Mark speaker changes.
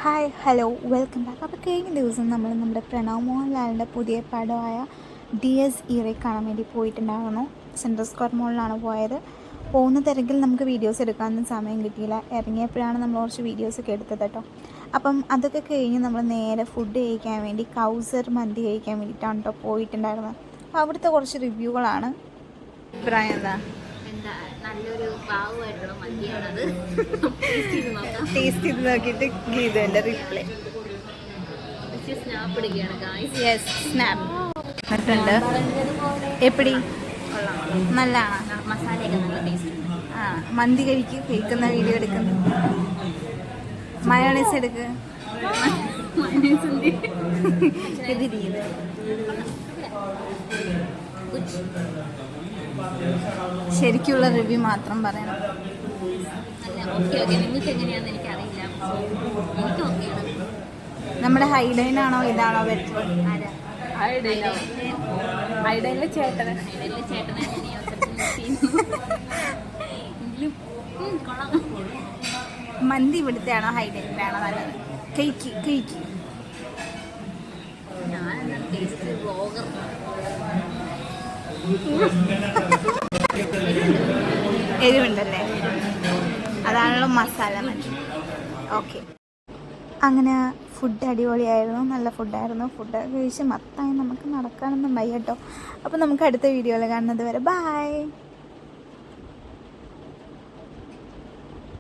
Speaker 1: Hi hello welcome back. അപ്പോൾ കഴിഞ്ഞ ദിവസം നമ്മൾ നമ്മുടെ പ്രണവ് മോഹൻലാലിൻ്റെ പുതിയ പടമായ DS ഇറെ കാണാൻ വേണ്ടി പോയിട്ടുണ്ടായിരുന്നു. സെൻട്രൽ സ്ക്വയർ മോളിലാണ് പോയത്. പോകുന്ന തിരക്കിൽ നമുക്ക് വീഡിയോസ് എടുക്കാനൊന്നും സമയം കിട്ടിയില്ല. ഇറങ്ങിയപ്പോഴാണ് നമ്മൾ കുറച്ച് വീഡിയോസൊക്കെ എടുത്തത് കേട്ടോ. അപ്പം അതൊക്കെ കഴിഞ്ഞ് നമ്മൾ നേരെ ഫുഡ് കഴിക്കാൻ വേണ്ടി കൗസർ മന്തി കഴിക്കാൻ വേണ്ടിയിട്ടാണ് കേട്ടോ പോയിട്ടുണ്ടായിരുന്നത്. അപ്പോൾ അവിടുത്തെ കുറച്ച് റിവ്യൂകളാണ്. അഭിപ്രായം എന്താ?
Speaker 2: നല്ലൊരു പാവമായിട്ടുള്ള മന്തിയാണത്.
Speaker 1: ടേസ്റ്റ് ചെയ്ത് നോക്കിയിട്ട് ഗീതൻ്റെ റിപ്ലൈ.
Speaker 2: സ്നാപ്പ് എടുക്കുകയാണ് ഗായ്സ്.
Speaker 1: യെസ്, സ്നാപ്പ് എന്നിട്ടുണ്ട്. എപ്പിടി നല്ലതാണ്.
Speaker 2: മസാലയൊക്കെ നല്ല ടേസ്റ്റ്.
Speaker 1: മന്തി കഴിക്കുന്ന വീഡിയോ എടുക്കുന്നു. മയോണൈസ് എടുക്ക്. ഇത് രീതി ശരിക്കുള്ള റിവ്യൂ മാത്രം പറയണം.
Speaker 2: നിങ്ങൾക്ക് എങ്ങനെയാണെന്ന് എനിക്കറിയില്ല. എനിക്ക് ഓക്കെയാണ്.
Speaker 1: നമ്മുടെ ഹൈഡൈനാണോ ഇതാണോ ബെറ്റർ?
Speaker 2: ഹൈഡൈനിലെ ചേട്ടനെ
Speaker 1: മന്തി ഇവിടുത്തെ ആണോ ഹൈഡൈനിലാണോ നല്ലത്? കേക്ക്
Speaker 2: ഞാൻ ടേസ്റ്റ് ബ്ലോഗർ.
Speaker 1: എരിവുണ്ടല്ലേ? അതാണല്ലോ മസാല മന്തി. ഓക്കെ, അങ്ങനെ ഫുഡ് അടിപൊളിയായിരുന്നു. നല്ല ഫുഡായിരുന്നു. ഫുഡ് കഴിച്ച് മത്തായി നമുക്ക് നടക്കാനൊന്നും വയ്യ കേട്ടോ. അപ്പോൾ നമുക്ക് അടുത്ത വീഡിയോയിൽ കാണുന്നത് വരെ ബൈ.